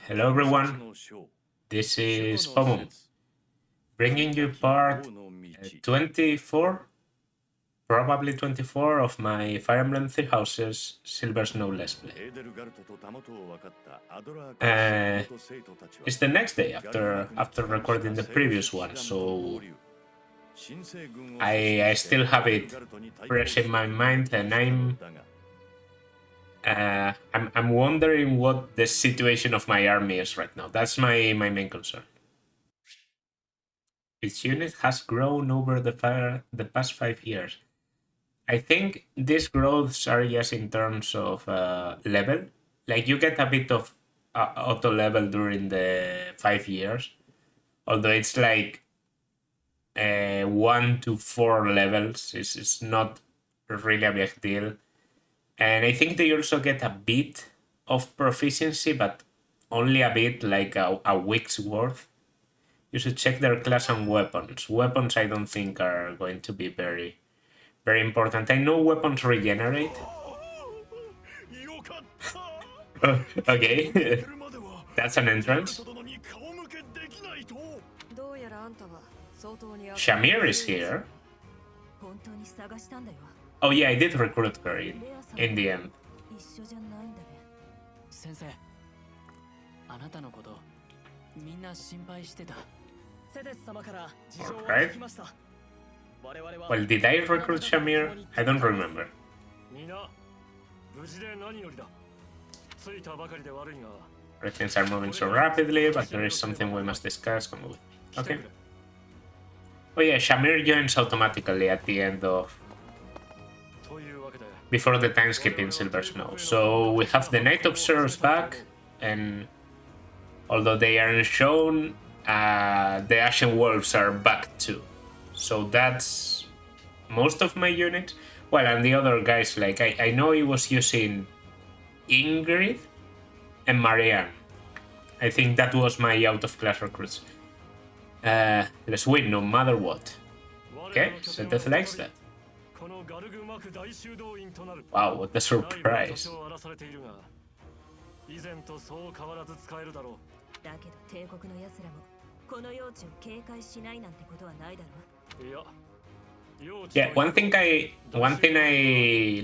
Hello everyone, this is Pomum, bringing you part 24, probably 24 of my Fire Emblem Three Houses Silver Snow Let's Play. It's the next day after recording the previous one, so I still have it fresh in my mind, and I'm wondering what the situation of my army is right now. That's my main concern. Its unit has grown over the past 5 years. I think these growths are just in terms of level. Like you get a bit of auto level during the 5 years, although it's like 1 to 4 levels. It's not really a big deal. And I think they also get a bit of proficiency, but only a bit, like a week's worth. You should check their class and weapons. Weapons I don't think are going to be very important. I know weapons regenerate. Okay, that's an entrance. Shamir is here. Oh yeah, I did recruit her in the end. Alright. Well, did I recruit Shamir? I don't remember. Things are moving so rapidly, but there is something we must discuss. Come with. Okay. Oh yeah, Shamir joins automatically at the end of... before the time skip in Silver Snow. So we have the Night Observers back, and although they aren't shown, the Ashen Wolves are back too. So that's most of my units. Well, and the other guys, like I know he was using Ingrid and Marianne. I think that was my out-of-class recruits. Let's win no matter what. Okay, so Death likes that. Wow, what a surprise. Yeah, one thing I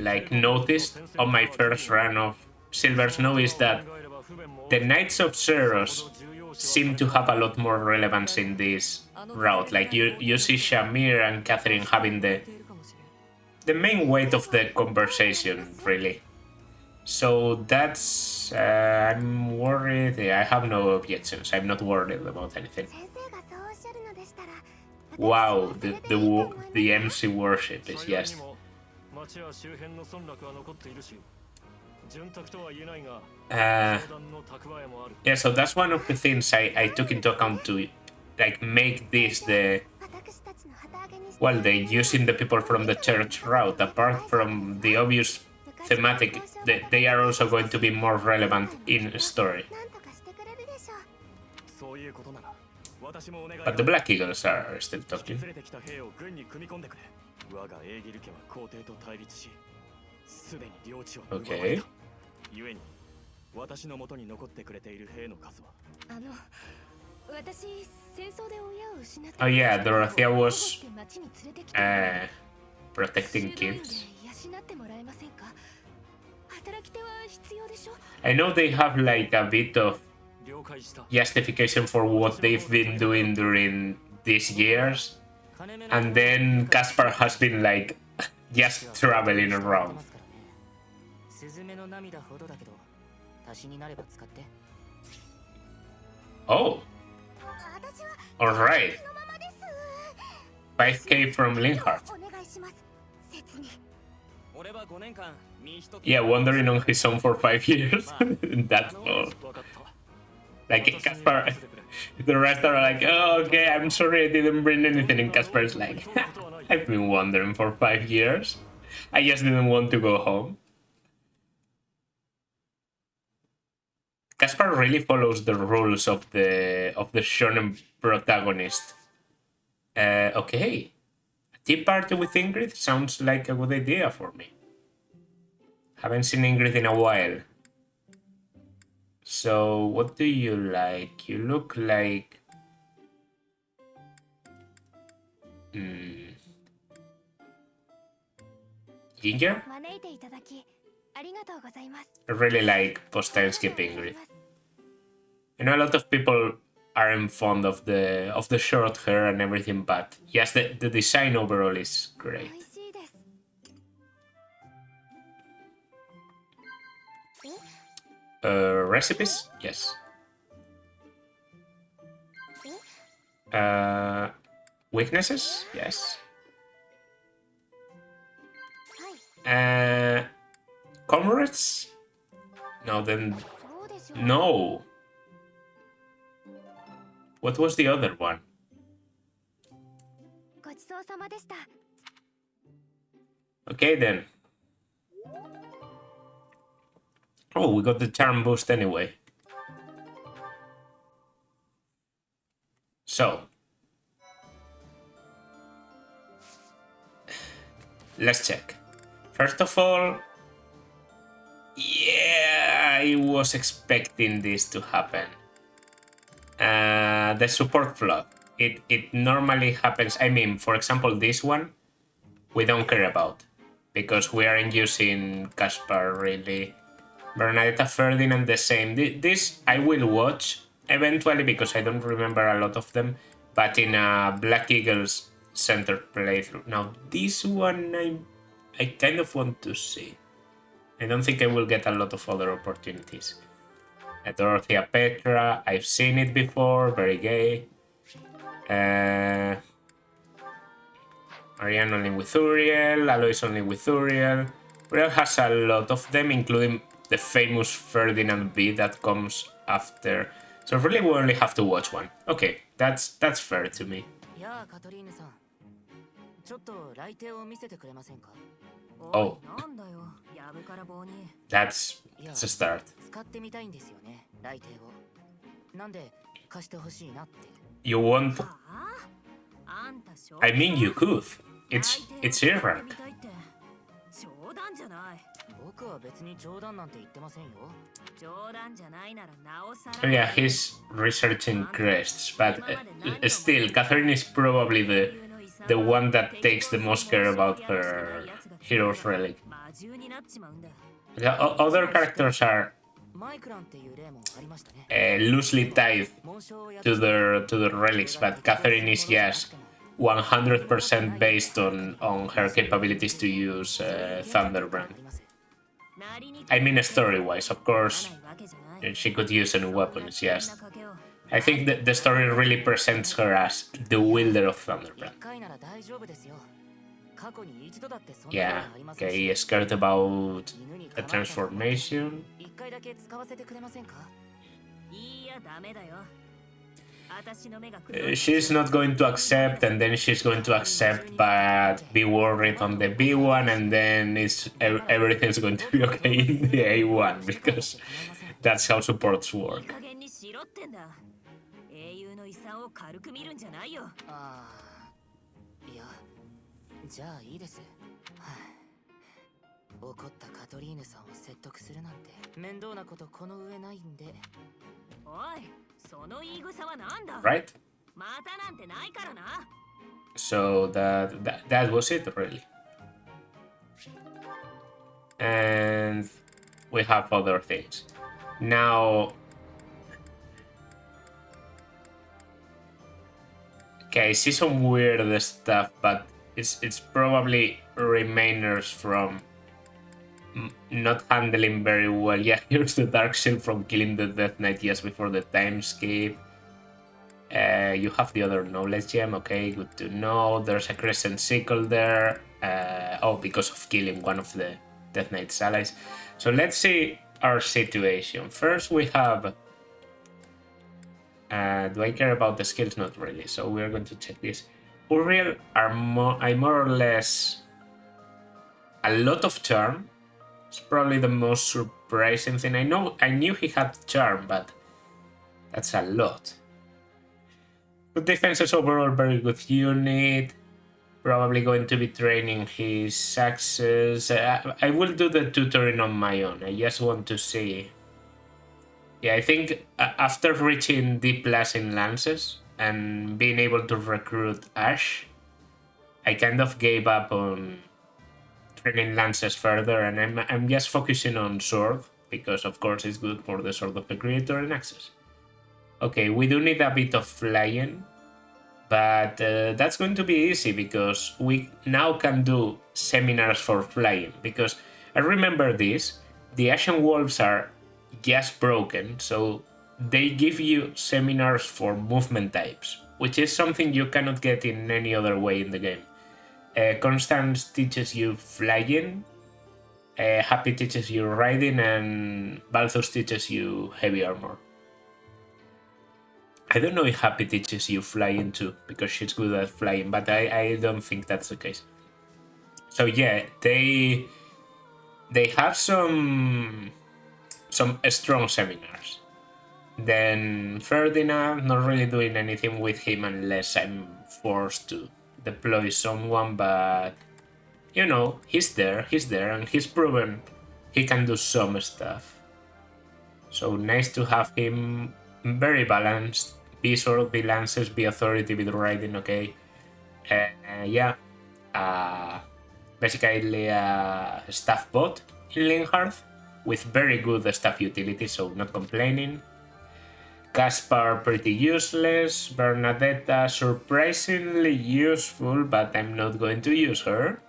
like noticed on my first run of Silver Snow is that the Knights of Zeros seem to have a lot more relevance in this route. Like you see Shamir and Catherine having the main weight of the conversation, really. So that's I'm worried. I have no objections. I'm not worried about anything. Wow, the MC worship is just... yeah, so that's one of the things I took into account to like make this the... well, they using the people from the church route. Apart from the obvious thematic, they are also going to be more relevant in story. But the Black Eagles are still talking. Okay. Oh yeah, Dorothea was protecting kids. I know they have like a bit of justification for what they've been doing during these years, and then Caspar has been like just traveling around. Oh, alright. 5k from Linhardt. Yeah, wandering on his own for 5 years. That's all. Like Caspar, the rest are like, oh, okay, I'm sorry I didn't bring anything. And Caspar's like, I've been wandering for 5 years. I just didn't want to go home. Caspar really follows the rules of the shonen protagonist. Okay, a tea party with Ingrid sounds like a good idea for me. Haven't seen Ingrid in a while. So, what do you like? You look like... Ginger? I really like post-time skip Ingrid. I know a lot of people aren't fond of the short hair and everything, but yes, the design overall is great. Recipes? Yes. Weaknesses? Yes. Comrades? No, then... No! What was the other one? Okay then. Oh, we got the charm boost anyway. So. Let's check. First of all, yeah, I was expecting this to happen. The support flood. It normally happens. I mean, for example, this one, we don't care about. Because we aren't using Caspar, really. Bernadetta Ferdinand, the same. This I will watch eventually, because I don't remember a lot of them. But in a Black Eagles Center playthrough. Now, this one I kind of want to see. I don't think I will get a lot of other opportunities. Dorothea Petra, I've seen it before, very gay. Marianne only with Uriel, Alois only with Uriel. Uriel has a lot of them, including the famous Ferdinand B that comes after. So really we only have to watch one. Okay, that's fair to me. Oh. That's a start. You want... I mean, you could. It's irrelevant. Oh yeah, he's researching crests, but still, Catherine is probably the one that takes the most care about her hero's relic. The other characters are loosely tied to the relics, but Catherine is just 100% based on her capabilities to use Thunderbrand. I mean, story-wise, of course, she could use any weapons, yes. I think that the story really presents her as the wielder of Thunderbrand. Yeah, okay, scared about a transformation. She's not going to accept, and then she's going to accept, but be worried on the B1, and then everything's going to be okay in the A1, because that's how supports work. Right? So that was it, really. And we have other things. Now... Okay, I see some weird stuff, but it's probably remainers from not handling very well. Yeah, here's the Dark Shield from killing the Death Knight just before the time skip. You have the other knowledge gem, okay, good to know. There's a Crescent Sickle there. Oh, because of killing one of the Death Knight's allies. So let's see our situation. First we have... do I care about the skills? Not really, so we're going to check this. Uriel I more or less... A lot of charm. It's probably the most surprising thing. I knew he had charm, but that's a lot. Good defenses overall, very good unit. Probably going to be training his axes. I will do the tutoring on my own. I just want to see Yeah, I think after reaching D plus in lances and being able to recruit Ash, I kind of gave up on training lances further, and I'm just focusing on sword because of course it's good for the sword of the creator and access. Okay, we do need a bit of flying, but that's going to be easy because we now can do seminars for flying. Because I remember this, the Ashen Wolves are just broken, so they give you seminars for movement types, which is something you cannot get in any other way in the game. Constance teaches you flying, Happy teaches you riding, and Balthus teaches you heavy armor. I don't know if Happy teaches you flying too, because she's good at flying, but I don't think that's the case. So yeah, they have some strong seminars. Then Ferdinand, not really doing anything with him unless I'm forced to deploy someone, but you know, he's there, and he's proven he can do some stuff. So nice to have him, very balanced. Be sword, be lances, be authority, be riding, okay. Yeah. Basically a staff bot in Linhardt with very good staff utility, so not complaining. Caspar pretty useless. Bernadetta surprisingly useful, but I'm not going to use her.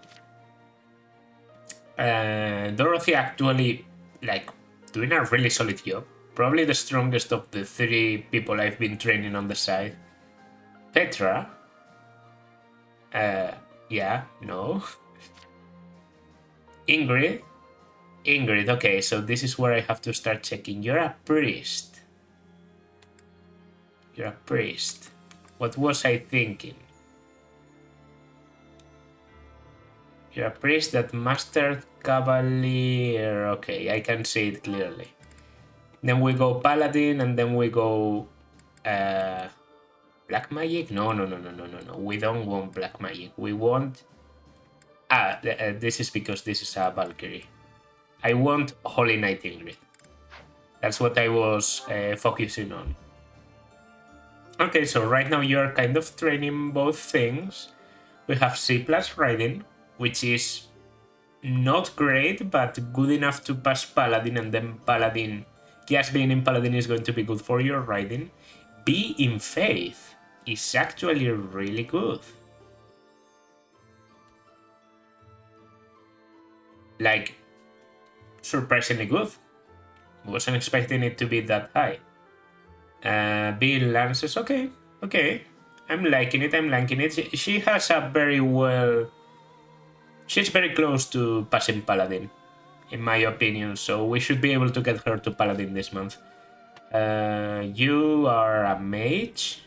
Dorothy actually like doing a really solid job. Probably the strongest of the 3 people I've been training on the side. Petra. Yeah, no. Ingrid. Okay, so this is where I have to start checking. You're a priest. What was I thinking? You're a priest that mastered Cavalier. Okay, I can see it clearly. Then we go Paladin, and then we go Black Magic? No. We don't want Black Magic. We want... this is because this is a Valkyrie. I want Holy Knight Ingrid. That's what I was focusing on. Okay, so right now you're kind of training both things. We have C plus Riding, which is not great, but good enough to pass Paladin, and then Paladin... Just being in Paladin is going to be good for your Riding. Be in Faith is actually really good. Like, surprisingly good. Wasn't expecting it to be that high. Bill Lances, okay. I'm liking it. She has a very well... She's very close to passing Paladin, in my opinion, so we should be able to get her to Paladin this month. You are a mage.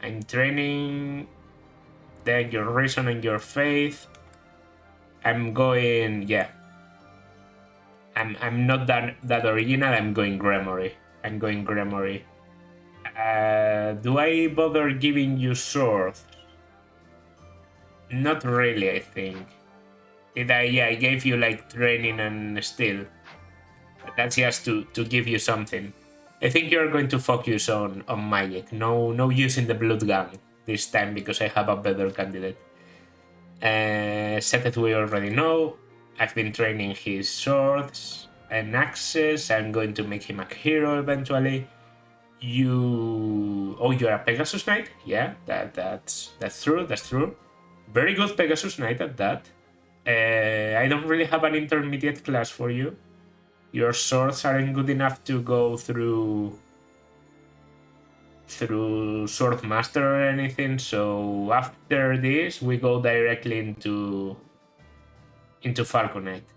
I'm training then your reason and your faith. I'm going... yeah. I'm not that original. I'm going Gremory. Do I bother giving you swords? Not really, I think. Did I? Yeah, I gave you like training and steel. But that's just to give you something. I think you're going to focus on magic. No using the blood gun this time because I have a better candidate. Seth we already know. I've been training his swords and axes. I'm going to make him a hero eventually. You're a Pegasus Knight? Yeah, that's true. Very good Pegasus Knight at that. I don't really have an intermediate class for you. Your swords aren't good enough to go through Sword Master or anything, so after this we go directly into Falconite.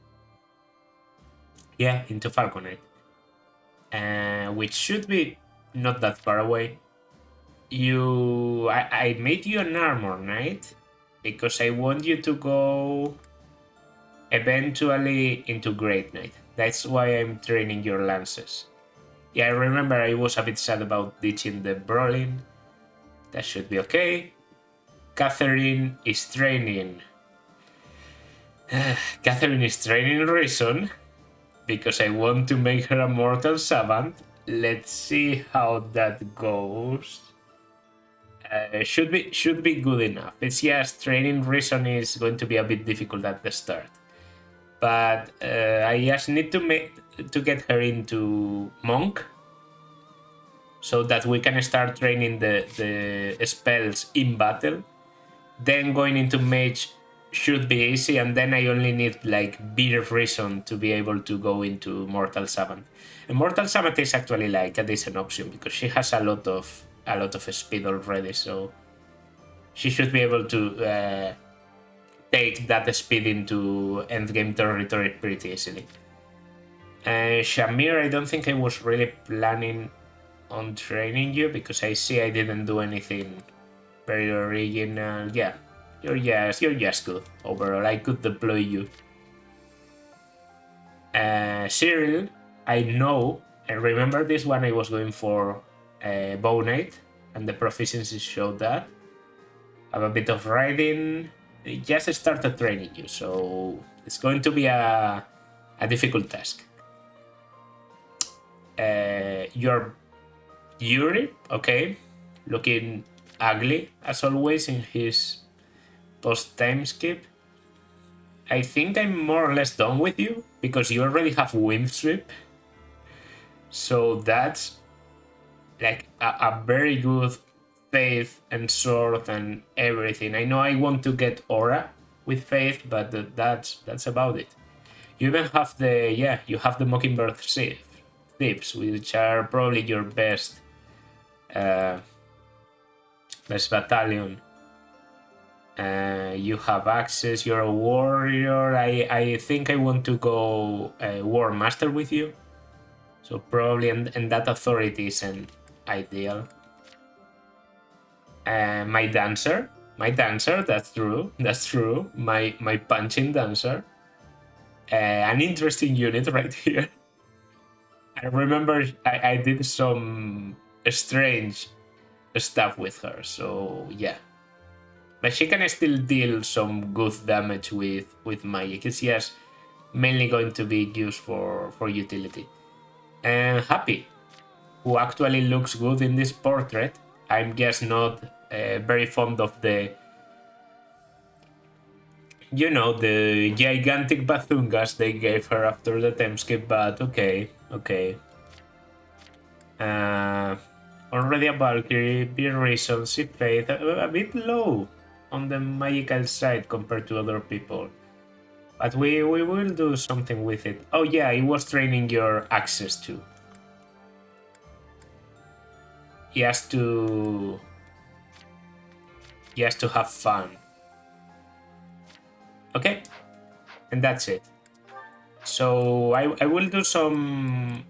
Yeah, into Falconite. Which should be not that far away. I made you an Armor Knight because I want you to go eventually into Great Knight. That's why I'm training your lances. Yeah, I remember I was a bit sad about ditching the Brawling. That should be okay. Catherine is training. Catherine is training Reason. because I want to make her a mortal savant. Let's see how that goes. Should be good enough. It's just training reason is going to be a bit difficult at the start, but I just need to get her into monk, so that we can start training the spells in battle. Then going into mage should be easy, and then I only need like beer reason to be able to go into mortal savant. And mortal savant is actually like a decent option because she has a lot of speed already, so she should be able to take that speed into endgame territory pretty easily. Shamir, I don't think I was really planning on training you because I see I didn't do anything very original. Yeah, you're just good overall. I could deploy you. Cyril, I know. I remember this one I was going for Bow Knight, and the proficiency showed that. Have a bit of riding. I just started training you, so it's going to be a difficult task. You're Yuri, okay, looking ugly as always in his post-time skip. I think I'm more or less done with you because you already have wind sweep, so that's like a very good faith and sword and everything. I know I want to get aura with faith, but that's about it. You even have you have the Mockingbird thieves, which are probably your best battalion. You have access. You're a warrior. I think I want to go war master with you. So probably and that authority isn't ideal. My dancer. That's true. My punching dancer. An interesting unit right here. I remember I did some strange stuff with her, so yeah. But she can still deal some good damage with magic. It's just mainly going to be used for utility. And Happy, who actually looks good in this portrait. I'm just not very fond of the gigantic Bathungas they gave her after the time skip, but okay. Already a Valkyrie, be reason, see faith, a bit low on the magical side compared to other people. But we will do something with it. Oh yeah, it was training your access too. He has to have fun. Okay, and that's it. So I will do some,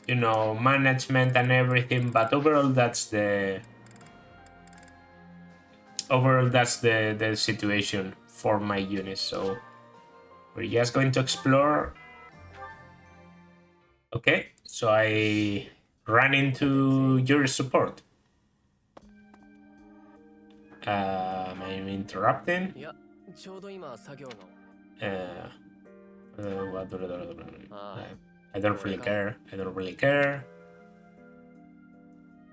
management and everything, but overall that's the situation for my unit. So we're just going to explore. Okay, so I ran into your support. Am I interrupting? I don't really care.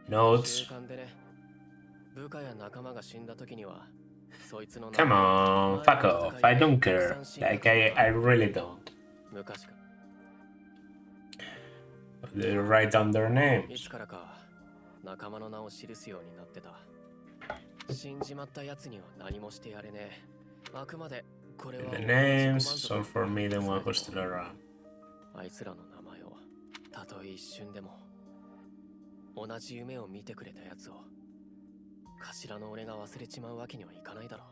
Notes. Come on, fuck off. I don't care. Like, I really don't. They write down their names. The names, so for me, the one who's still around. あいつらの名前をたとえ一瞬でも同じ夢を見てくれたやつを頭の俺が忘れちまうわけにはいかないだろう。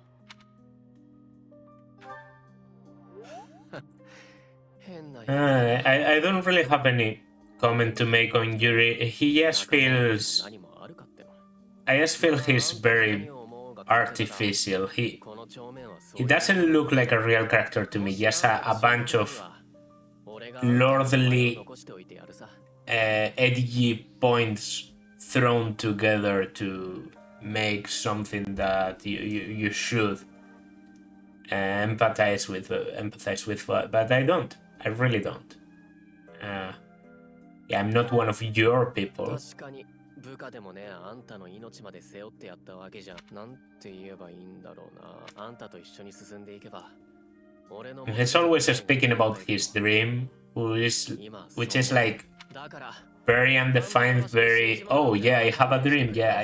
I don't really have any comment to make on Yuri. He just feels. I just feel he's very artificial. He doesn't look like a real character to me. Just a bunch of lordly, edgy points thrown together to make something that you should empathize with, but I don't. I really don't. Yeah, I'm not one of your people. 確かに部下でもね、あんたの命まで背負ってやったわけじゃん。なんて言えばいいんだろうな。あんたと一緒に進んでいけば、俺の He's always speaking about his dream, which is like very undefined, very, oh yeah, I have a dream, yeah,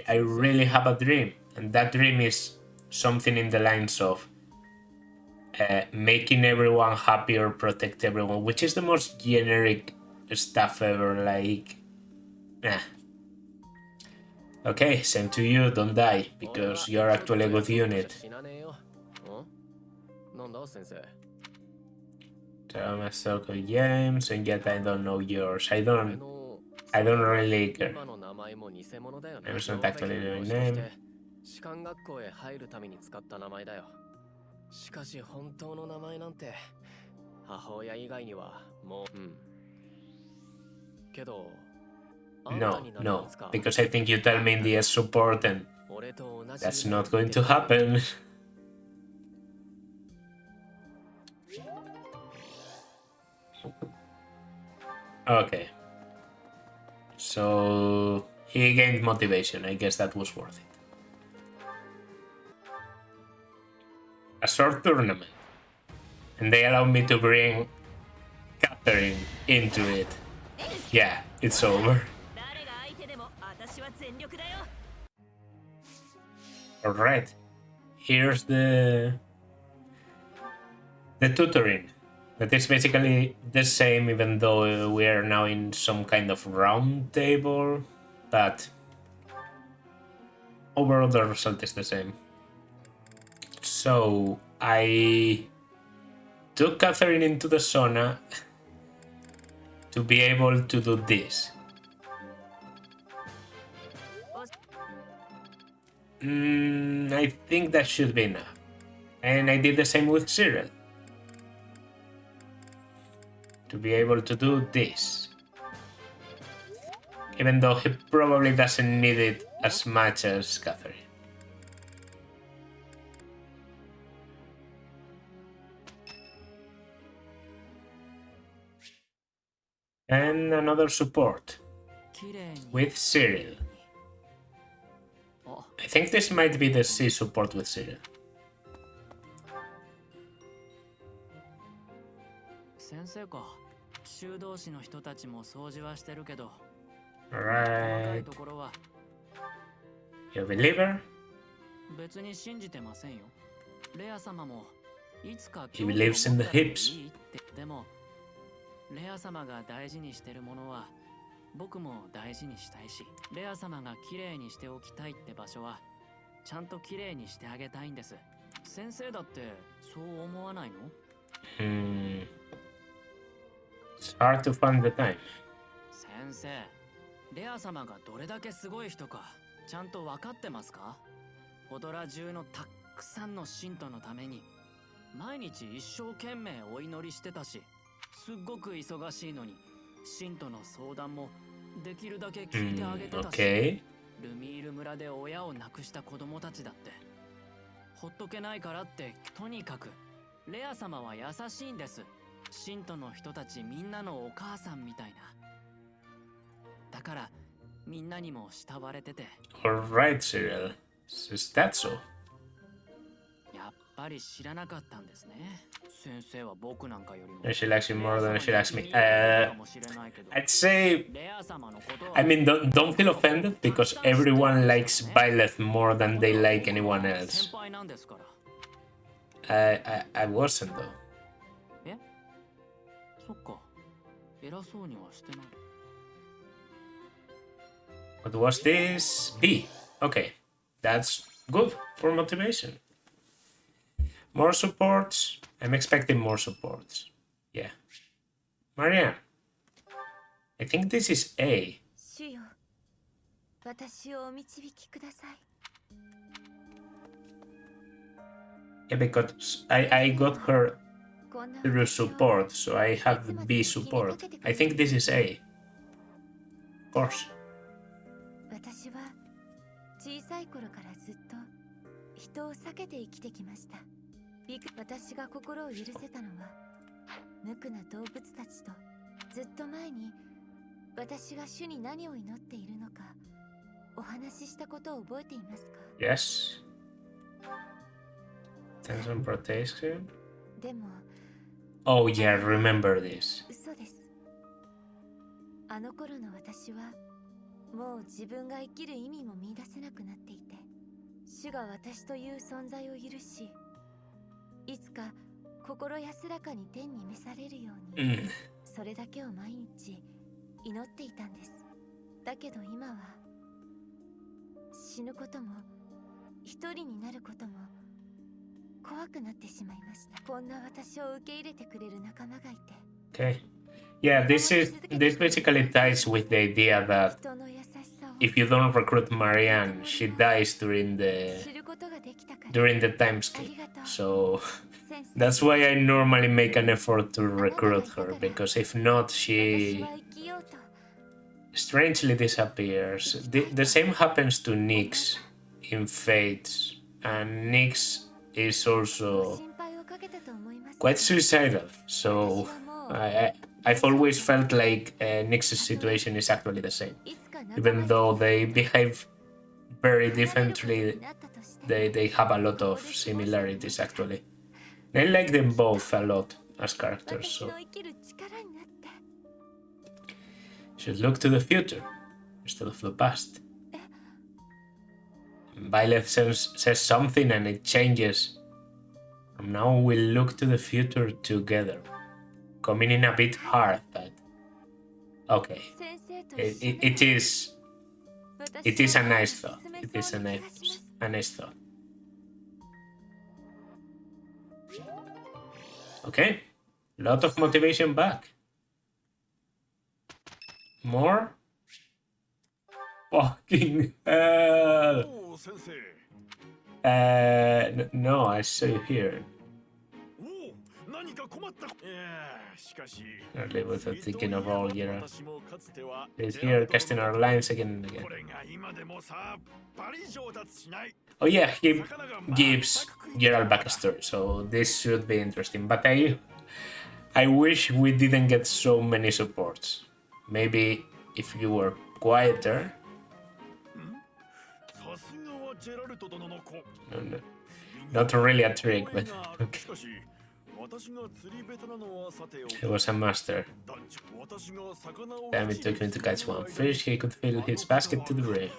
I really have a dream. And that dream is something in the lines of making everyone happy or protect everyone, which is the most generic stuff ever, like, eh. Okay, same to you, don't die, because you're actually a good unit. So I talk of James, and yet I don't know yours. I don't really care. It's not actually your name. 士官学校へ入るために使った名前だよ。しかし本当の名前なんて母親以外にはもう、けど No, because I think you tell me in the S support and that's not going to happen. Okay. So he gained motivation. I guess that was worth it. A short tournament. And they allowed me to bring Catherine into it. Yeah, it's over. Alright. Here's the tutoring. That is basically the same, even though we are now in some kind of round table, but overall the result is the same. So I took Catherine into the sauna to be able to do this. I think that should be enough. And I did the same with Cyril. To be able to do this. Even though he probably doesn't need it as much as Catherine. And another support. With Cyril. I think this might be the C support with Cyril. Alright. You a believer? He believes in the hips. レア様が大事にしてるものは僕も大事にしたいし、レア様が綺麗にしておきたいって場所はちゃんと綺麗にしてあげたいんです。先生だってそう思わないの？ It's hard to find the time. 先生、レア様がどれだけすごい人かちゃんと分かってますか？ホドラ中のたくさんの信徒のために毎日一生懸命お祈りしてたし、すっごく忙しいのに信徒の相談もできるだけ聞いてあげてたし、ルミール村で親を亡くした子供たちだってほっとけないからってとにかくレア様は優しいんです。信徒の人たちみんなのお母さんみたいな。だからみんなにも慕われてて。Alright, Cyril. Is that so? やっぱり知らなかったんですね。先生は僕なんかよりも。She likes you more than she likes me. I'd say, I mean, don't feel offended because everyone likes Byleth more than they like anyone else. I wasn't though. What was this? B. Okay, that's good for motivation. More supports. I'm expecting more supports. Yeah. Marianne. I think this is A. Yeah, because I got her through support, so I have B support. I think this is A. Of course. 小さい頃からずっと人を避けて生きてきました。私が心を許せたのは無垢な動物たちとずっと前に私が主に何を祈っているのかお話ししたことを覚えていますか？ Yes. Tension protection. でも Oh yeah, remember this. 嘘です。あの頃の私はもう自分が生きる意味も見出せなくなっていて、主が私という存在を許し、いつか心安らかに天に召されるように、それだけを毎日祈っていたんです。だけど今は死ぬことも一人になることも怖くなってしまいました。こんな私を受け入れてくれる仲間がいて。 Okay. Yeah, this basically ties with the idea that 人の優しさを if you don't recruit Marianne, she dies during 知ることができたから。 the time skip. So that's why I normally make an effort to recruit her, because if not, 私 she は生きようと strangely disappears. The same happens to Nyx in Fates, and Nyx is also 心配をかけたと思います。 quite suicidal. So I've always felt like Nyx's situation is actually the same, いつか even though they behave very differently. They have a lot of similarities actually. I like them both a lot as characters, 私 so の生きる力になって。 should look to the future instead of the past. Violet says something and it changes. From now we'll look to the future together. Coming in a bit hard, but okay. 先生と It is 私 it is a は nice thought. 進め It is そうな気がします。 a nice thought. Okay. Lot of motivation back. More? Fucking hell. おお先生 No, I saw you here. おお何か困ったいやしかし Early without thinking of all, you know. 私もかつては Is here casting our lines again and again. これが今でもさっぱり上達しない Oh yeah, he gives Geralt backstory, so this should be interesting. But I wish we didn't get so many supports. Maybe if you were quieter. さすがはジェラルト殿の子 No, not really a trick, but し okay. かし私が釣り下手なのはさておき He was a master. 団長私が魚を Time it took him to catch one fish, he could fill his basket to the brim.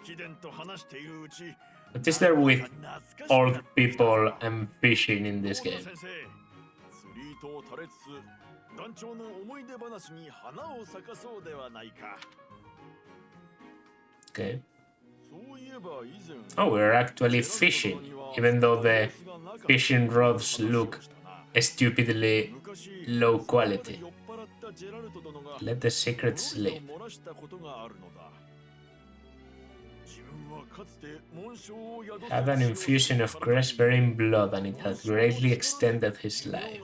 貴殿と話しているうち What is there with old people and fishing in this 大野 game? 先生釣り糸を垂れつつ団長の思い出話に花を咲かそうではないか Okay. そういえば以前 Oh, we're actually fishing, even though the fishing rods look stupidly low quality. Let the secret sleep. Had an infusion of crest-bearing blood and it had greatly extended his life.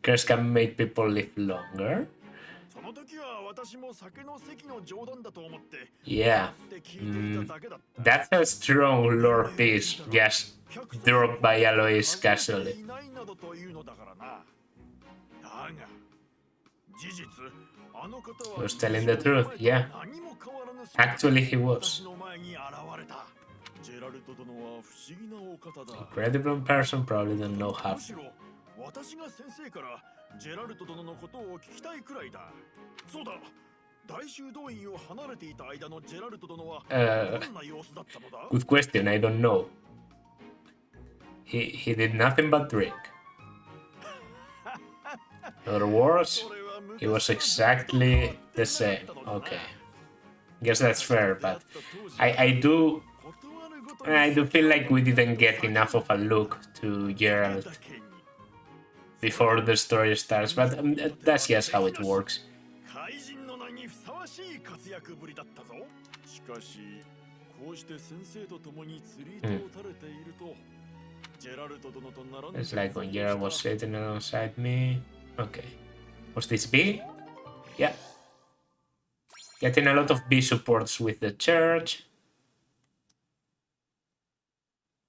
Curse can make people live longer? Yeah. That's a strong lore piece just dropped by Alois casually. He was telling the truth, yeah. Actually, he was. Incredible person probably don't know how. 私が先生からジェラルト殿のことを聞きたいくらいだ。そうだ。大修道院を離れていた間のジェラルト殿はどんな様子だったのだ? Good question, I don't know. He did nothing but drink. In other words, he was exactly the same. Okay. Guess that's fair, but I do feel like we didn't get enough of a look to Geralt before the story starts, but that's just how it works. It's like when Geralt was sitting alongside me. Okay. Was this B? Yeah. Getting a lot of B supports with the church.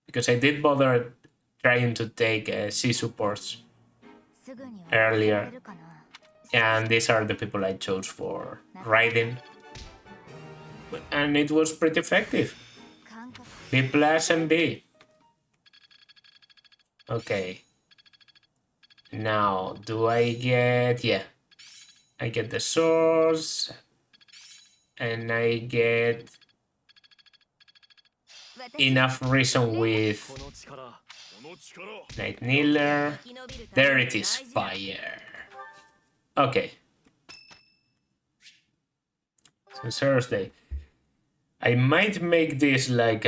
Because I did bother trying to take C supports earlier. And these are the people I chose for Raiden. And it was pretty effective. B plus and B. Okay. Now, do I get... Yeah. I get the swords. And I get enough reason with Night Kneeler. There it is, fire. Okay. So Thursday. I might make this like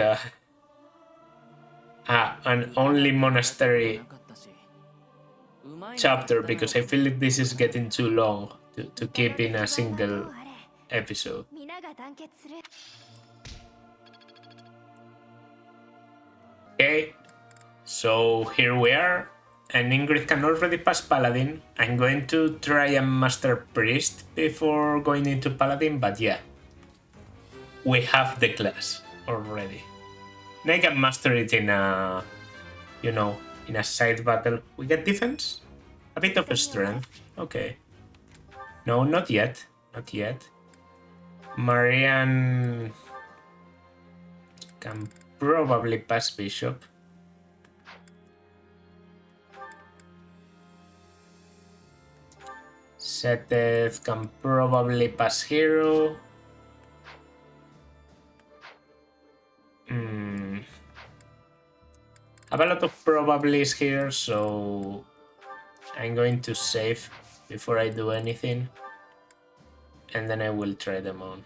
an only monastery chapter because I feel like this is getting too long to keep in a single episode. Okay, so here we are, and Ingrid can already pass Paladin. I'm going to try and master Priest before going into Paladin, but yeah, we have the class already. And I can master it in a, you know, in a side battle. We get defense? A bit of a strength, okay. No, not yet, not yet. Marianne can probably pass Bishop. Seteth can probably pass Hero. Have a lot of probablys here, so I'm going to save before I do anything. And then I will try them on.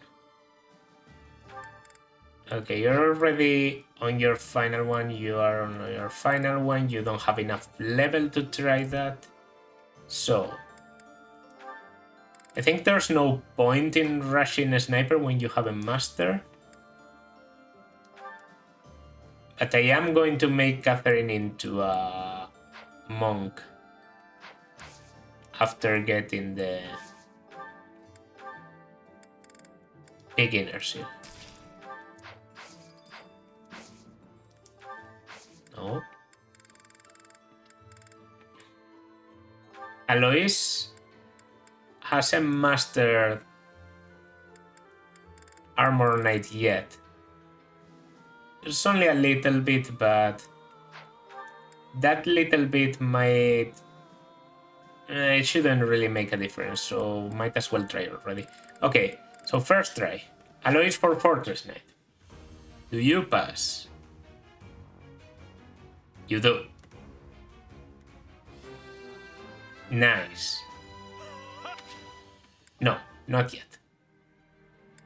Okay, you're already on your final one. You are on your final one. You don't have enough level to try that. So, I think there's no point in rushing a sniper when you have a master. But I am going to make Catherine into a monk after getting the beginner seal. No. Alois hasn't mastered Armor Knight yet. It's only a little bit, but that little bit might... it shouldn't really make a difference, so might as well try already. Okay, so first try. Alois for Fortress Knight. Do you pass? You do. Nice. No, not yet.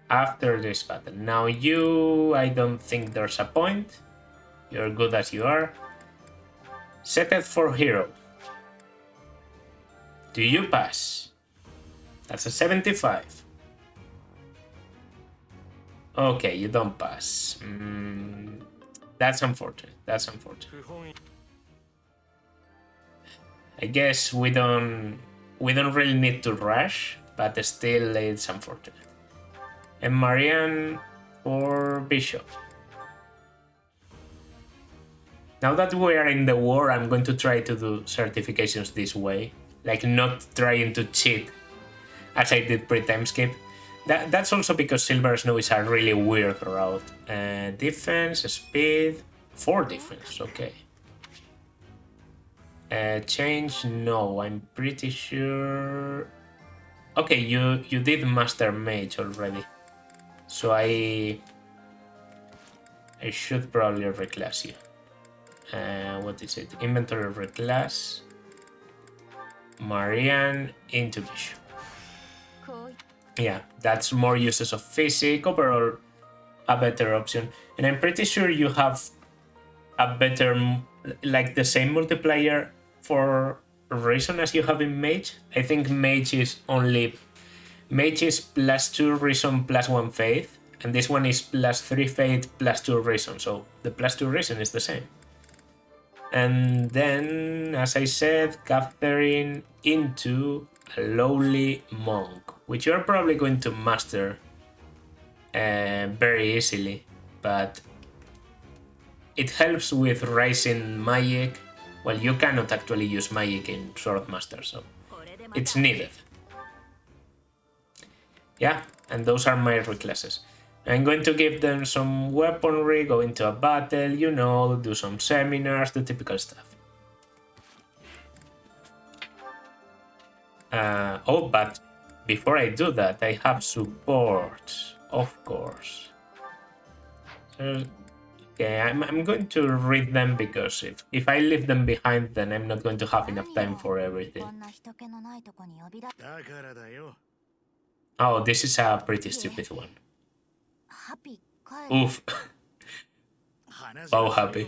After this battle. Now you, I don't think there's a point. You're good as you are. Set it for Hero. Do you pass? That's a 75. Okay, you don't pass. That's unfortunate. That's unfortunate. I guess we don't really need to rush, but still it's unfortunate. And Marianne for Bishop. Now that we are in the war, I'm going to try to do certifications this way, like not trying to cheat as I did pre-time skip. That's also because Silver Snow is a really weird route. Defense, speed, 4 defense, okay. Change, no, I'm pretty sure... Okay, you did Master Mage already. So I should probably reclass you. What is it? Inventory reclass. Marianne into Bishop. Yeah, that's more uses of physic. Overall, a better option. And I'm pretty sure you have a better, like the same multiplier for Reason as you have in Mage. I think Mage is +2 Reason +1 Faith. And this one is +3 Faith +2 Reason. So the +2 Reason is the same. And then, as I said, Catherine into a lowly monk, which you're probably going to master very easily, but it helps with rising magic Well, you cannot actually use magic in Swordmaster, so it's needed. Yeah, and those are my reclasses. I'm going to give them some weaponry, go into a battle, you know, do some seminars, the typical stuff. Oh, but before I do that, I have support, of course. Okay, I'm going to read them because if I leave them behind, then I'm not going to have enough time for everything. Oh, this is a pretty stupid one. Oof. Oh, happy.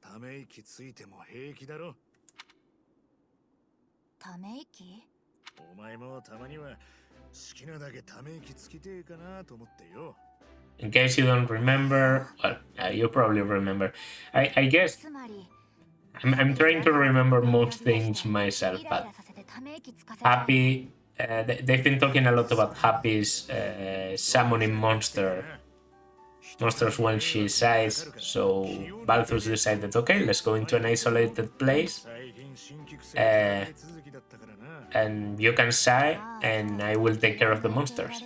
ため息ついても平気だろ。ため息？お前もたまには好きなだけため息つきてえかなと思ってよ。In case you don't remember, well, you probably remember. I guess I'm trying to remember most things myself, but Happy, they've been talking a lot about Happy's summoning monsters when she sighs, so Balthus decided, okay, let's go into an isolated place, and you can sigh, and I will take care of the monsters.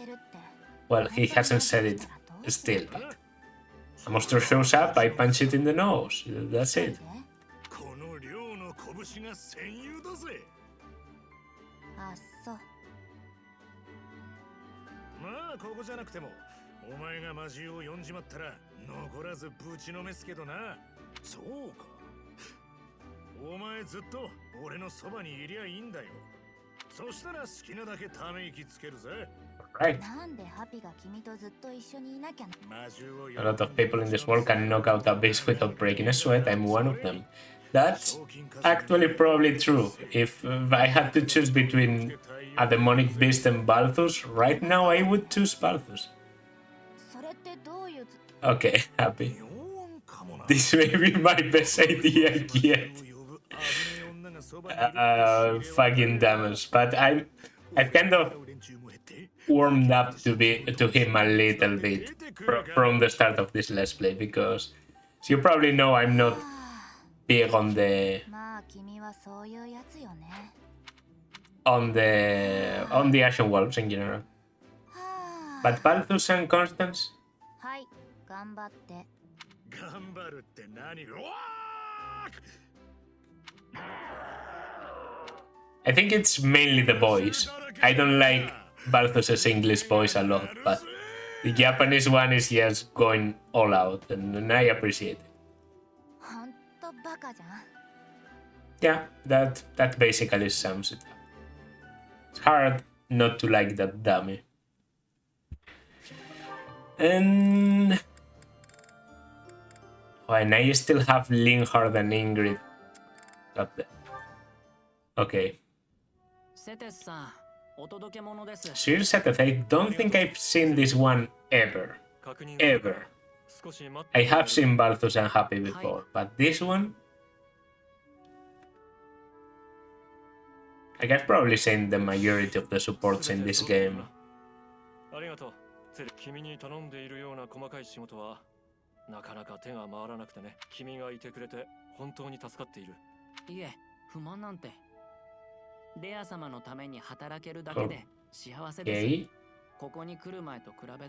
Well, he hasn't said it still, but a monster shows up, I punch it in the nose, that's it. あ、そう。まあここじゃなくてもお前が魔獣を呼んじまったら残らずぶちのめすけどな。そうか。お前ずっと俺のそばにいりゃいいんだよ。そしたら好きなだけため息つけるぜ。Right. A lot of people in this world can knock out a beast without breaking a sweat. I'm one of them. That's actually probably true. If I had to choose between a demonic beast and Balthus, right now I would choose Balthus. Okay, Happy. This may be my best idea yet. Fucking damage, but I've kind of warmed up to him a little bit from the start of this Let's Play, because as you probably know, I'm not big on the Ashen Wolves in general. But Balthus and Constance? I think it's mainly the voice. I don't like Balthus's English voice a lot, but the Japanese one is just going all out, and I appreciate it. Yeah, that basically sums it up. It's hard not to like that dummy. And I still have Linhard and Ingrid up there. Okay. Sir Seteth, I don't think I've seen this one ever. Ever. I have seen Balthus and Happy before, but this one? Like, I've probably seen the majority of the supports in this game. Okay.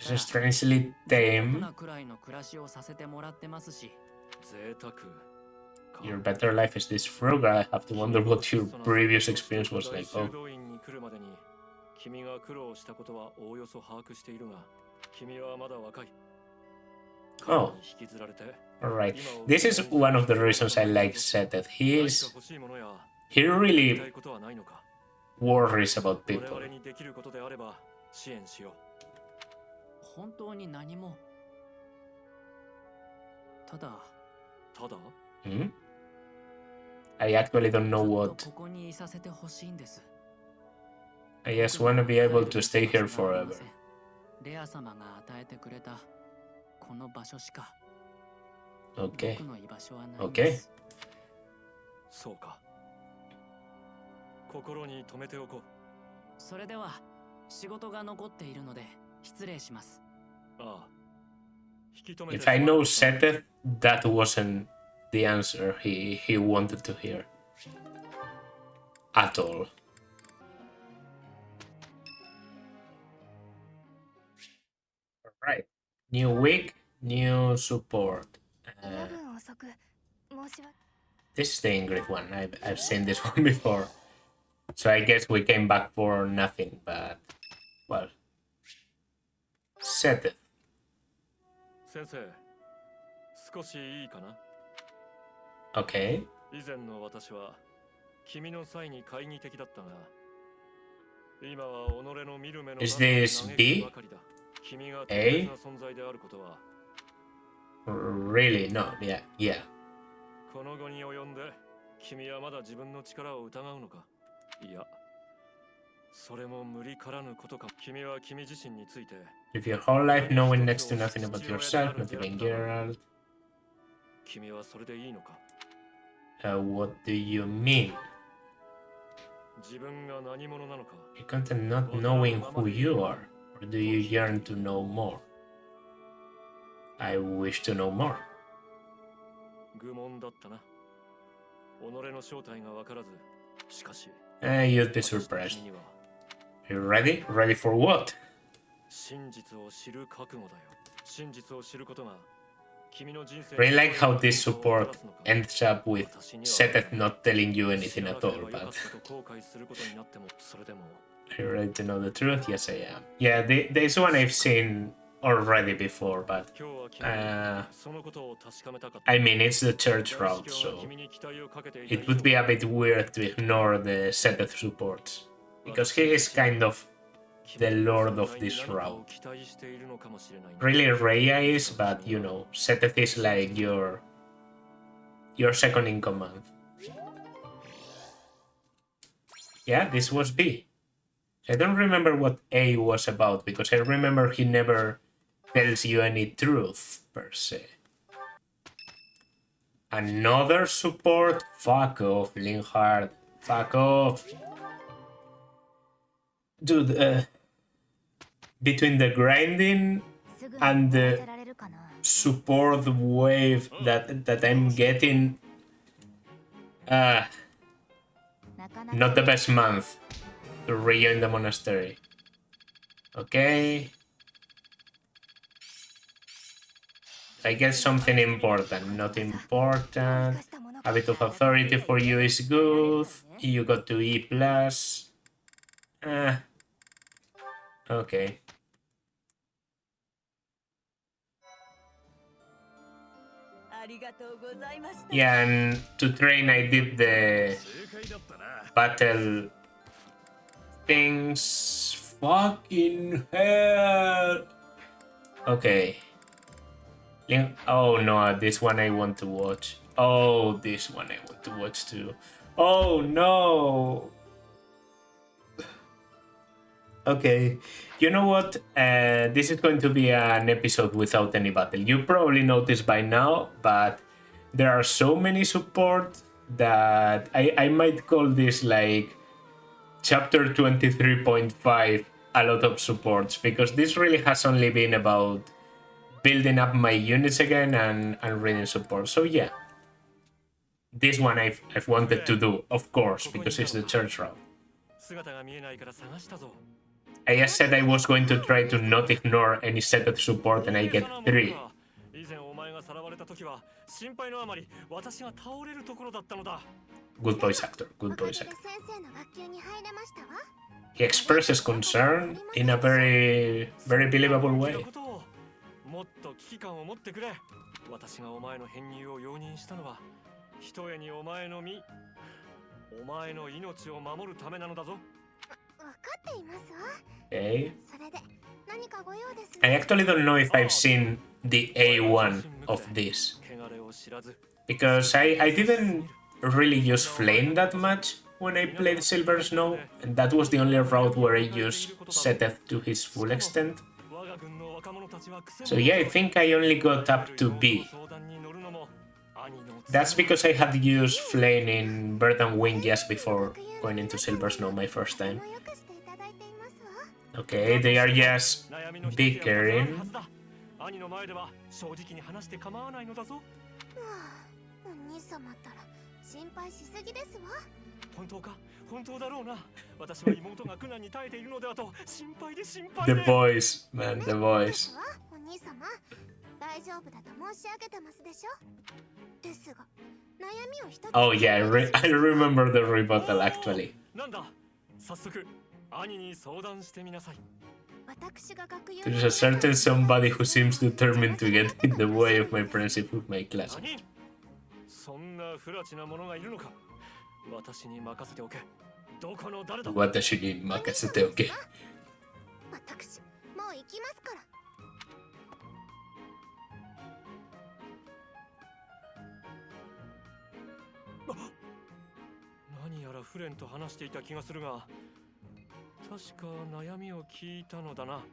It's strangely tame. Your better life is this frugal. I have to wonder what your previous experience was like. Oh. Oh. Alright. This is one of the reasons I like Seteth. He really worries about people. Hmm? I actually don't know what. I just want to be able to stay here forever. Okay. Okay. If I know Seteth, that wasn't the answer he wanted to hear. At all. Alright. New week, new support. This is the Ingrid one. I've seen this one before. So I guess we came back for nothing, but... Well... Seteth. 先生、少しいいかな Okay. 以前の私は君の際に懐疑的だったが、今は己の見る目の Is this B? ばかりだ。君が特 A? 別な存在であることは、 Really? No, yeah. この後に及んで君はまだ自分の力を疑うのか。いや、それも無理からぬことか。君は君自身について If your whole life knowing next to nothing about yourself, not even Geralt, 君はそれでいいのか。 what do you mean? 自分が何者なのか。 You can't not knowing who you are, or do you yearn to know more? I wish to know more. 愚問だったな。己の正体が分からず、しかし、 You'd be surprised. You ready? Ready for what? 真実を知る覚悟だよ。真実を知ることが君の人生 Really like how this support ends up with Seteth not telling you anything at all, but... Are you ready to know the truth? Yes, I am. Yeah, this one I've seen already before, but... I mean, it's the church route, so... It would be a bit weird to ignore the Seteth supports, because he is kind of the lord of this route. Really, Rhea is, but you know, Seteth is like your second in command. Yeah, this was B. I don't remember what A was about, because I remember he never tells you any truth, per se. Another support? Fuck off, Linhardt. Fuck off. Dude, between the grinding and the support wave that I'm getting, not the best month to rejoin the monastery. Okay. I guess something important, not important. A bit of authority for you is good. You got to E+. Okay. Yeah, and to train I did the battle things. Fucking hell. Okay. Oh no, this one I want to watch. Oh, this one I want to watch too. Oh no. Okay, you know what? This is going to be an episode without any battle. You probably noticed by now, but there are so many support that I might call this like chapter 23.5 a lot of supports, because this really has only been about building up my units again and reading support. So yeah, this one I've wanted to do, of course, because it's the church route. I just said I was going to try to not ignore any set of support, and I get 3. Good voice actor, good voice actor. He expresses concern in a very believable way. もっと危機感を持ってくれ。私がお前の編入を容認したのは、ひとえにお前の身、お前の命を守るためなのだぞ。Okay. I actually don't know if I've seen the A1 of this, because I didn't really use Flame that much when I played Silver Snow, and that was the only route where I used Seteth to his full extent. So yeah, I think I only got up to B. That's because I had used Flame in Bird and Wing just before going into Silver Snow my first time. Okay, they are just bickering. 兄の前では正直に話して構わないのだぞ。お兄様ったら心配しすぎですわ。本当か？本当だろうな。私は妹が苦難に耐えているのではと心配で心配 The で。 voice, man, the voice. お兄様、大丈夫だと申し上げてますでしょ。ですが、悩みを一つ。 Oh yeah, I remember the rebuttal actually. なんだ。早速兄に相談してみなさい。 There's a certain somebody who seems determined to get in the way of my friendship with my class. 何？そんな不埒な者がいるのか。私に任せておけ。どこの誰だ。私に任せておけ。私、もう行きますから。何やらフレンと話していた気がするが、確か悩みを聞いたのだな。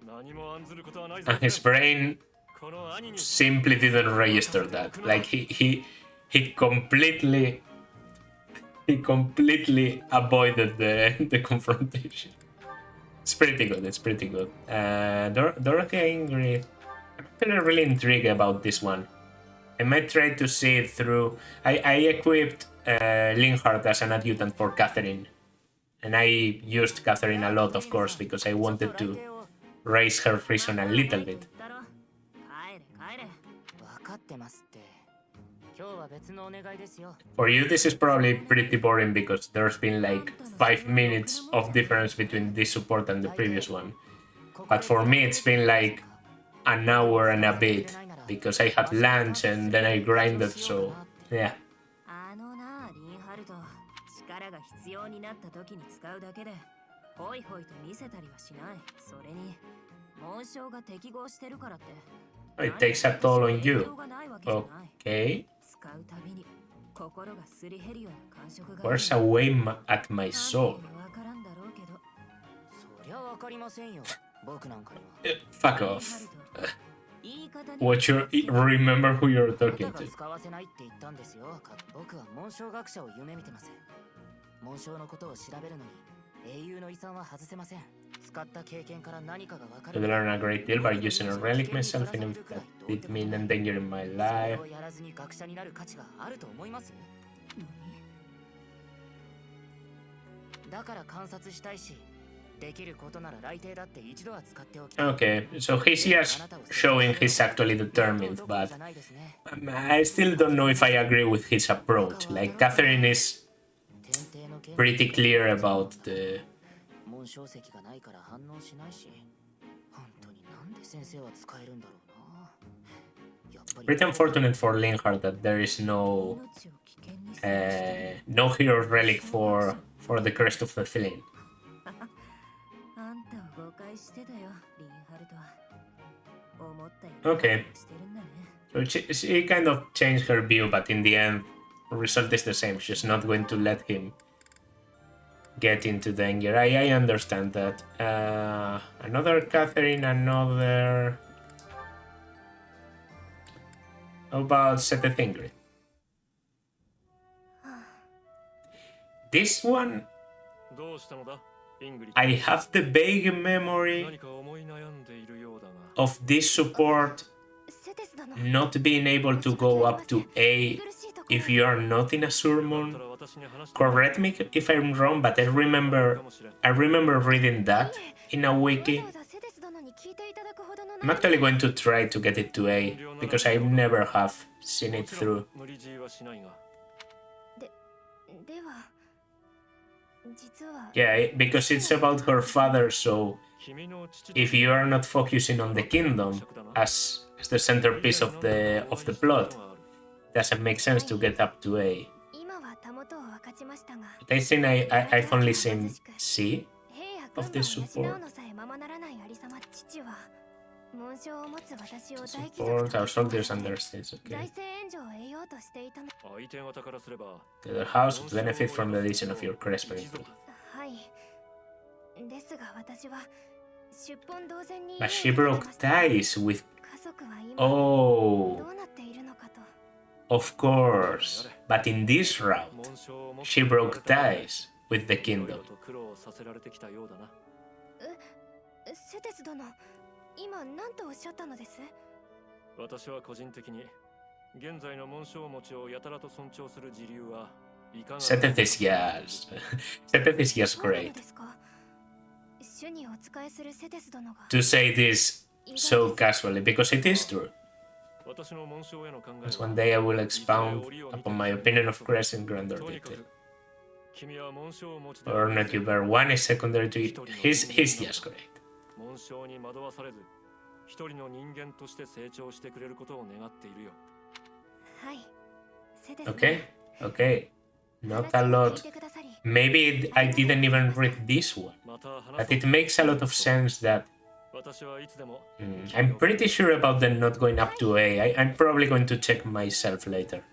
何も案ずることはないぞ。 And his brain この兄に simply didn't register that. Like he completely avoided the confrontation. It's pretty good. It's pretty good. Dorothy Ingrid. I'm actually really intrigued about this one. I might try to see it through. I equipped Linhardt as an adjutant for Catherine, and I used Catherine a lot, of course, because I wanted to raise her prison a little bit. For you, this is probably pretty boring because there's been like 5 minutes of difference between this support and the previous one. But for me, it's been like an hour and a bit because I had lunch and then I grinded, so yeah. 力が必要になった時に使うだけでホイホイと見せたりはしない。それに紋章が適合してるからって It takes a toll on you. Okay. 使うたびに心がすり減るような感触が Where's away at my soul? わからんだろうけどそりゃわかりませんよ僕なんかには Fuck off. What you remember who you're talking to? 使わせないって言ったんですよ。僕は紋章学者を夢見てます。紋章のことを調べるのに英雄の遺産は外せません。使った経験から何かがわか To る。 learn a great deal by using a relic myself in that did mean endangering my life. やらずに学者になる価値があると思います。だから観察したいし、できることなら来帝だって一度は使っておきたい。 Okay, so he's just showing he's actually determined, but I still don't know if I agree with his approach. Like, Catherine is pretty clear about the... 紋章石がないから反応しないし、本当になんで先生は使えるんだろうな。やっぱり Pretty unfortunate for Linhardt that there is no hero relic for the Crest of the Feline. あんたを誤解してたよ、リンハルトは。思ったより Okay, してるんだね。 so she kind of changed her view, but in the end, the result is the same. She's not going to let him get into danger. I understand that. Another Catherine, another... How about Seth Ingrid? This one, どうしたのだ、イングリッド。 I have the vague memory 何か思い悩んでいるようだが。 of this support セテス殿、 not being able to go up to A if you are not in a Surmon. Correct me if I'm wrong, but I remember reading that in a wiki. わざわざセテス殿に聞いていただくほどの I'm actually going to try to get it to A because I never have seen it through. 無理強いはしないが。では実は Yeah, because it's about her father, so 君の父 if you are not focusing on the kingdom as the centerpiece of the plot, doesn't make sense to get up to A. 今はたもとを分かちましたが But I think I've only seen C 兵や of 軍 this 馬を養 support. うのさえままならないありさま。父は紋章を持つ私を大貴 Support 族 our soldiers and their states, 財 okay. 政援助を得ようとしていたの。相手方からすれば To the house to benefit from the addition of your crest. はい。ですが私は出奔同然に But she broke ties with... 家族は今 Oh, どうなっているのかと。 of course. But in this route, she broke ties with the kingdom. 苦労させられてきたようだな。セテス殿、今何とおっしゃったのです？私は個人的に現在の紋章持ちをやたらと尊重する時流はいかが Seth is yes. Seth is yes そうなの great. ですか？主にお仕えするセテス殿が To say this so casually, because it is true. 私の紋章への考え Because は one day I will expound upon my opinion of Crest in grander とにか detail. く君は紋章を持ちで Or Nocuber 1 is secondary to his yes great. 紋章に惑わされず一人の人間として成長してくれることを願っているよ。はい、セテス Okay, okay. Not a lot. Maybe I didn't even read this one. また話 But そう it makes a lot of sense that 私はいつでも I'm pretty sure about them not going up to A. I'm probably going to check myself later.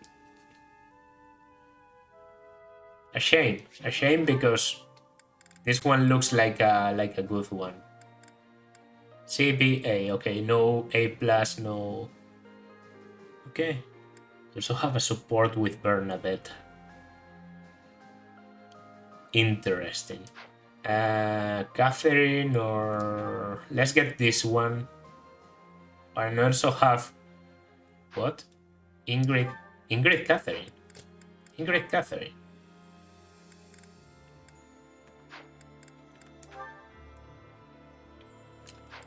A shame because this one looks like a good one. C, B, A. Okay, no A plus, no. Okay. We also have a support with Bernadette. Interesting. Catherine or let's get this one. And also have what? Ingrid Catherine. Ingrid Catherine.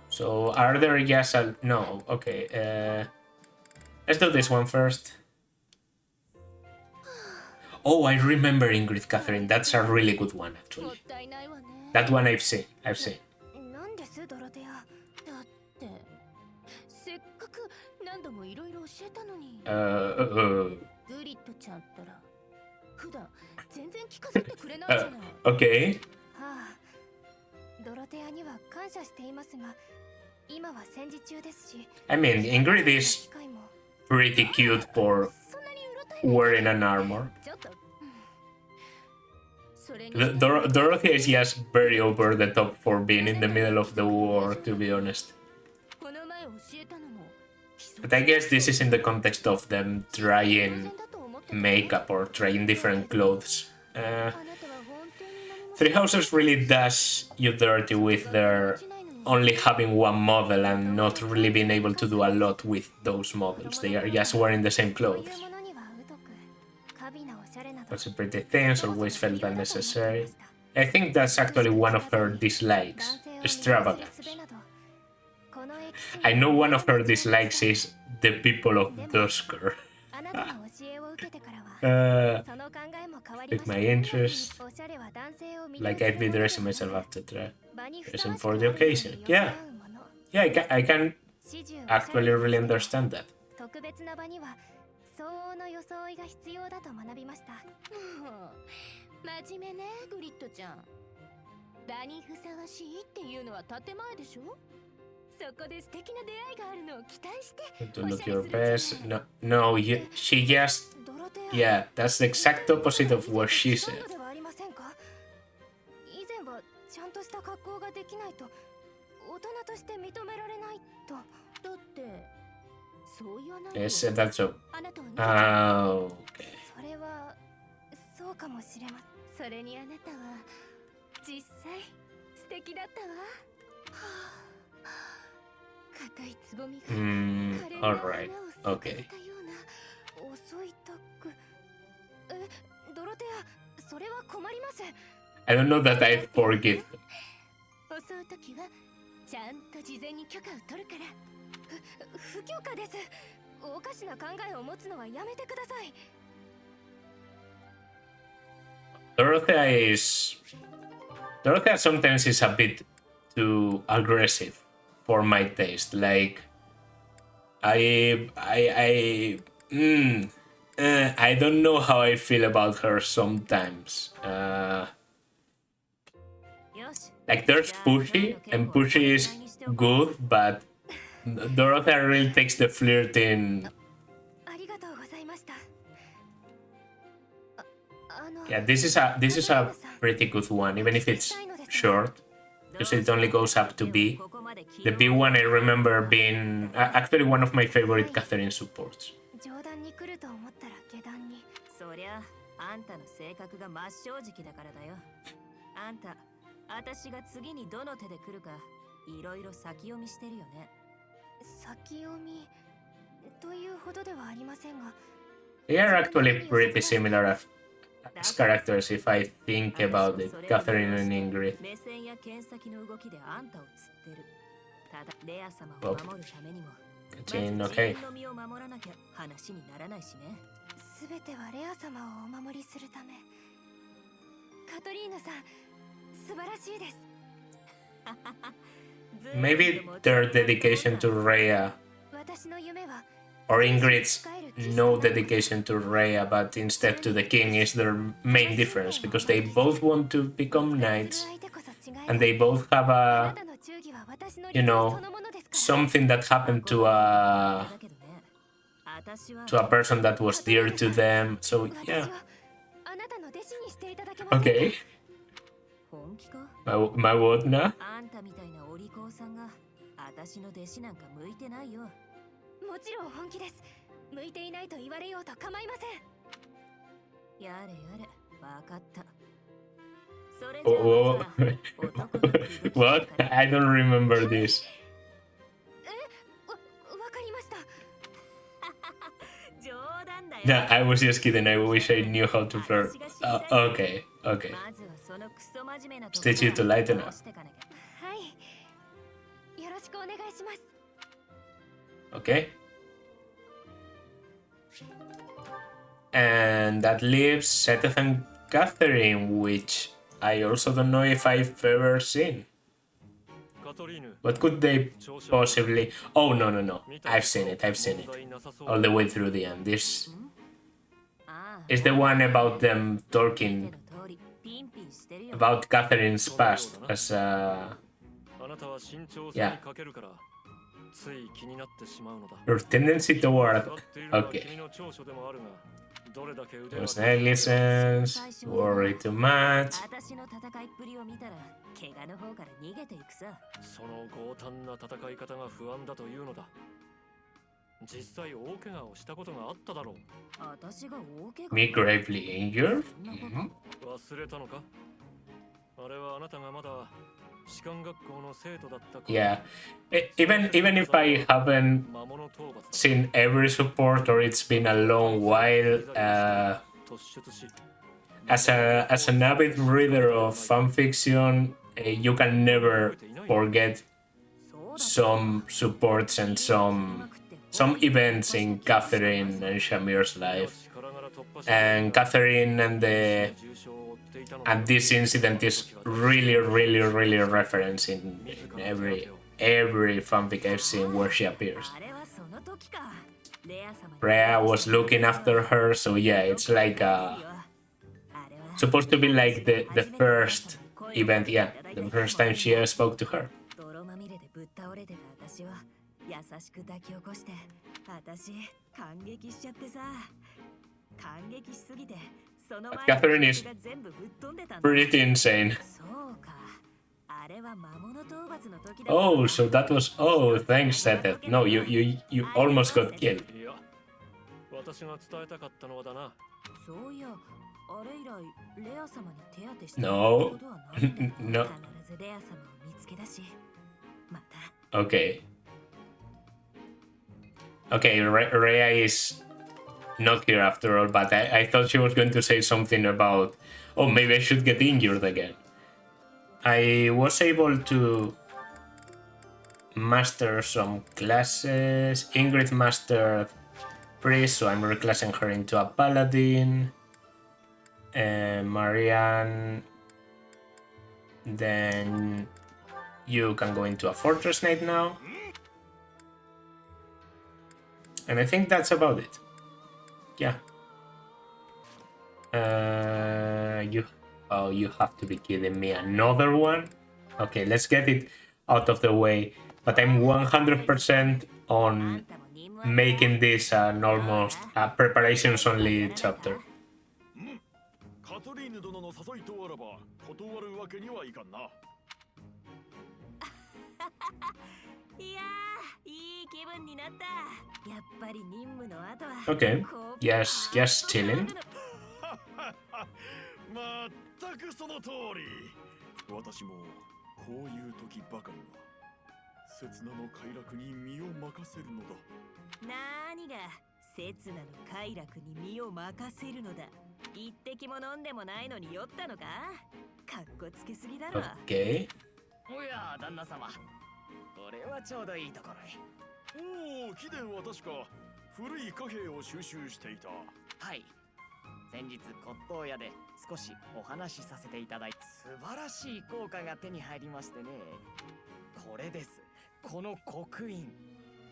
So are there yes no, okay. Let's do this one first. Oh, I remember Ingrid Catherine. That's a really good one actually. もったいないわね。 That one I've seen. なんですドロテア？だってせっかく何度もいろいろ教えたのに。グリッドちゃんったら普段全然聞かせてくれないじゃない。Okay. はあ、ドロテアには感謝していますが、今は戦時中ですし。I mean, Ingrid is 機会も pretty cute for そんなにうろたえない。 wearing an armor. ちょっと。それに Dorothy is just very over the top for being in the middle of the war, to be honest. この前教えたのも。 But I guess this is in the context of them trying makeup or trying different clothes. Three Houses really does you dirty with their only having one model and not really being able to do a lot with those models. They are just wearing the same clothes. Also pretty things, always felt unnecessary. I think that's actually one of her dislikes. Extravagance. I know one of her dislikes is the people of Dusker. Pick my interest. Like I'd be dressing myself after dressing for the occasion. Yeah, I can actually really understand that. 特別な場には相応の装いが必要だと学びました。真面目ね、グリッドちゃん。場にふさわしいっていうのは建前でしょ？そこで素敵な出会いがあるのを期待して。 To look your best. No, she just. Yeah, that's the exact opposite of what she said. 以前はちゃんとした格好ができないと大人として認められないと。だってそう言わないと。 Yes, that's so. あなたは Oh, okay. それはそうかもしれません。それにあなたは実際素敵だったわ。硬いつぼみが Alright, okay. 遅いタック。ドロテア、それは困ります。 I don't know that I forgive them. 襲うときはちゃんと事前に許可を取るから。不許可です。おかしな考えを持つのはやめてください。 Dorothea sometimes is a bit too aggressive for my taste. Like, I don't know how I feel about her sometimes. Like, there's Pushy, and Pushy is good, but Dorothea really takes the flirting. Yeah, this is a pretty good one, even if it's short, because it only goes up to B. The B one I remember being actually one of my favorite Catherine supports. 冗談に来ると思ったら下段に。そりゃあんたの性格が真っ正直だからだよ。あんた、私が次にどの手で来るかいろいろ先読みしてるよね。先読みというほどではありませんが、 They are actually pretty similar as characters if I think about it. Catherine and Ingrid. 目線や剣先の動きであんたを釣ってる。ただレア様を守るためにも、 Continue, まず okay. 自分の身を守らなきゃ話にならないしね。すべてはレア様をお守りするため。カトリーヌさん、素晴らしいです。Maybe their dedication to Rhea 私の夢は or Ingrid's no dedication to Rhea, but instead to the king is their main difference because they both want to become knights and they both have a, you know, something that happened to a person that was dear to them. So yeah, あなたの弟子にしていただけますか。 okay. 本気か？ My word na. あんたみたいなお利口さんが私の弟子なんか向いてないよ。もちろん本気です。向いていないと言われようと構いません。やれやれ、わかった。それじゃあ Oh, まずは男の口説き what? から I don't remember this. わかりました。冗談だよ。 No, I was just kidding. I wish I knew how to flirt. Okay, okay. まずはそのクソ真面目なとこ Stay tuned to lighten up. 直してかなきゃ。はい。よろしくお願いします。 Okay. And that leaves Seth and Catherine, which I also don't know if I've ever seen. カトリーヌ、 What could they 調子 possibly... Oh, no, no, no. I've seen it, I've seen it. 問題なさそう All the way through the end. This ああ、 is the one about them 見て talking の通りピンピンしてるよ。 about Catherine's past as a... あなたは慎重さ Yeah. に欠けるから、つい気になってしまうのだ。 her tendency toward... 使っているのは Okay. 君の長所でもあるが、どれだけ腕 Was は negligence, worry too much. 私の戦いっぷりを見たら怪我の方から逃げていくさ。その強胆な戦い方が不安だというのだ。実際大怪我をしたことがあっただろう。私が大怪我。 Me gravely injured? そんなこと Mhm. 忘れたのか？あれはあなたがまだ士官学校の生徒だった頃。 Yeah. Even if I haven't 魔物討伐だ。 seen every support or it's been a long while, 突出し、 as an avid reader of fanfiction, you can never forget そうだ some supports and some events in Catherine and Shamir's life. 力柄突破し And Catherine and 重傷を負っていたのだ。 and this incident is really referenced in every fanfic I've seen where she appears. あれはその時か。レア様に Rhea was looking after her, so yeah, it's like あれは supposed to be like the first event, yeah, the first time she spoke to her. 泥まみれでぶっ倒れてた私は優しく抱き起こして、私感激しちゃってさ。感激しすぎてその But 前 Catherine is が全部ぶっ飛んでたんだ。 pretty insane. そうか。あれは魔物討伐の時だ。 Oh, so that was... Oh, thanks, Seth. No, you almost got killed. いや、私が伝えたかったのはだな。そういや、あれ以来レア様に手当てして No. ことはないんだ。 No. 必ずレア様を見つけ出し、また Okay. Okay, Rhea is not here after all, but I thought she was going to say something about, oh, maybe I should get injured again. I was able to master some classes. Ingrid mastered Priest, so I'm reclassing her into a Paladin. Marianne, then you can go into a Fortress Knight now. And I think that's about it. Yeah. You have to be kidding me. Another one? Okay, let's get it out of the way. But I'm 100% on making this an almost preparations only chapter. カトリーヌ殿の誘いとあらば断るわけにはいかんな。いやー、いい気分になった。やっぱり任務の後は Okay. Yes, just chilling. まったくその通り。私もこういう時ばかりは刹那の快楽に身を任せるのだ。何が刹那の快楽に身を任せるのだ。一滴も飲んでもないのに酔ったのか。かっこつけすぎだろ。 Okay. おや旦那様、これはちょうどいいところへ。おお、貴殿は確か古い貨幣を収集していた。はい、先日骨董屋で少しお話しさせていただいて、素晴らしい効果が手に入りましてね。これです、この刻印。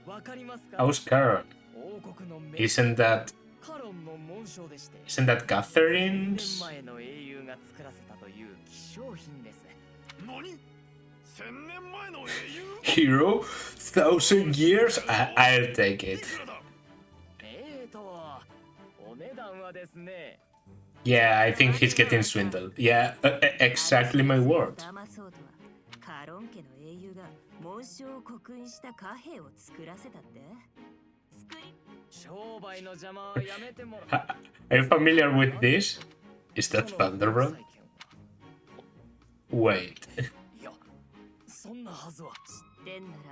わかりますか？ Oscar, 王国の名 isn't that カロンの紋章でして、 Catherine's 1000年前の英雄が作らせたという希少品です。何？千年前の英雄？ hero? 1000 years? I'll take い it. くらだ？お値段はですね。 Yeah, I think he's getting swindled. Yeah, exactly my word. 騙そうとはカロン家の英雄が紋章を刻印した貨幣を作らせたって。作り商売の邪魔はやめてもら Are you familiar with this? Is that その Thunderbro? 債権は Wait. いや、そんなはずは。知ってんなら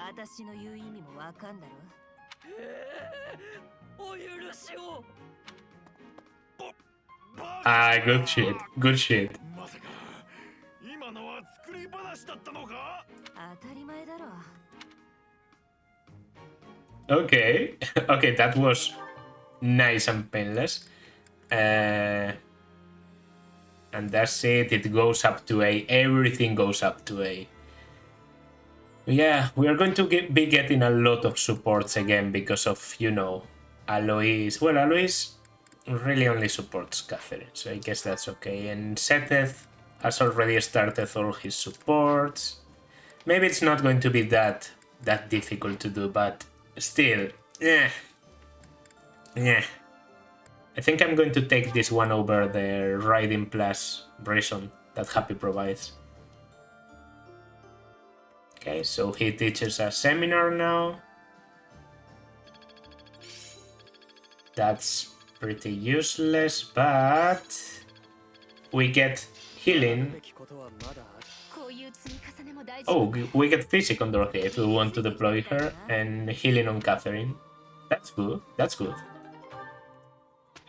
私の言う意味もわかんだろ。お許しを。Ah, good shit. Good shit. まさか今のは作り話だったのか？当たり前だろ。 Okay. Okay, that was nice and painless. And that's it. It goes up to A. Everything goes up to A. Yeah, we are going to be getting a lot of supports again because of, you know, Alois. Well, Alois really only supports Catherine, so I guess that's okay. And Seteth has already started all his supports. Maybe it's not going to be that difficult to do, but still, yeah. I think I'm going to take this one over the Riding Plus Reason that Happy provides. Okay, so he teaches a seminar now. That's pretty useless, but we get healing. こういう積み重ねも大事。 Oh, we get physic on Dorothea if we want to deploy her, and healing on Catherine. That's good. That's good.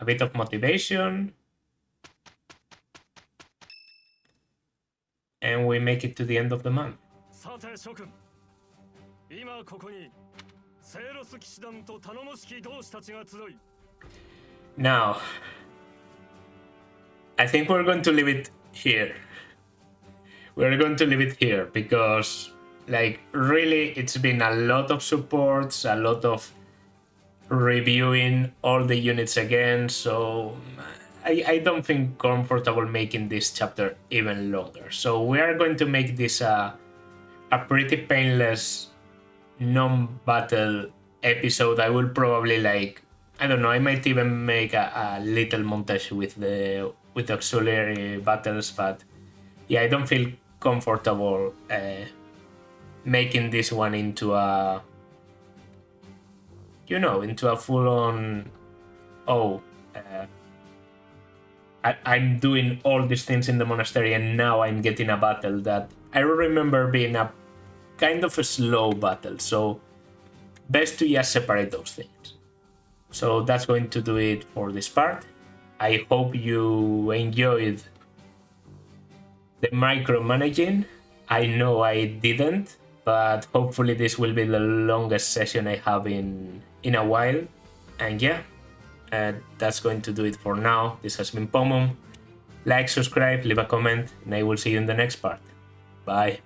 A bit of motivation. And we make it to the end of the month. さて諸君、今ここにセーロス騎士団と頼もしき同志たちが集い、 Now, I think we're going to leave it here. We're going to leave it here because, like, really, it's been a lot of supports, a lot of reviewing all the units again, so I don't feel comfortable making this chapter even longer. So we are going to make this a pretty painless non-battle episode. I will probably, like, I don't know, I might even make a little montage with the auxiliary battles, but yeah, I don't feel comfortable making this one into a, you know, into a full-on, I'm doing all these things in the monastery and now I'm getting a battle that I remember being a kind of a slow battle, so best to just separate those things. So that's going to do it for this part. I hope you enjoyed the micromanaging. I know I didn't, but hopefully this will be the longest session I have in a while. And yeah, that's going to do it for now. This has been Pomum. Like, subscribe, leave a comment, and I will see you in the next part. Bye.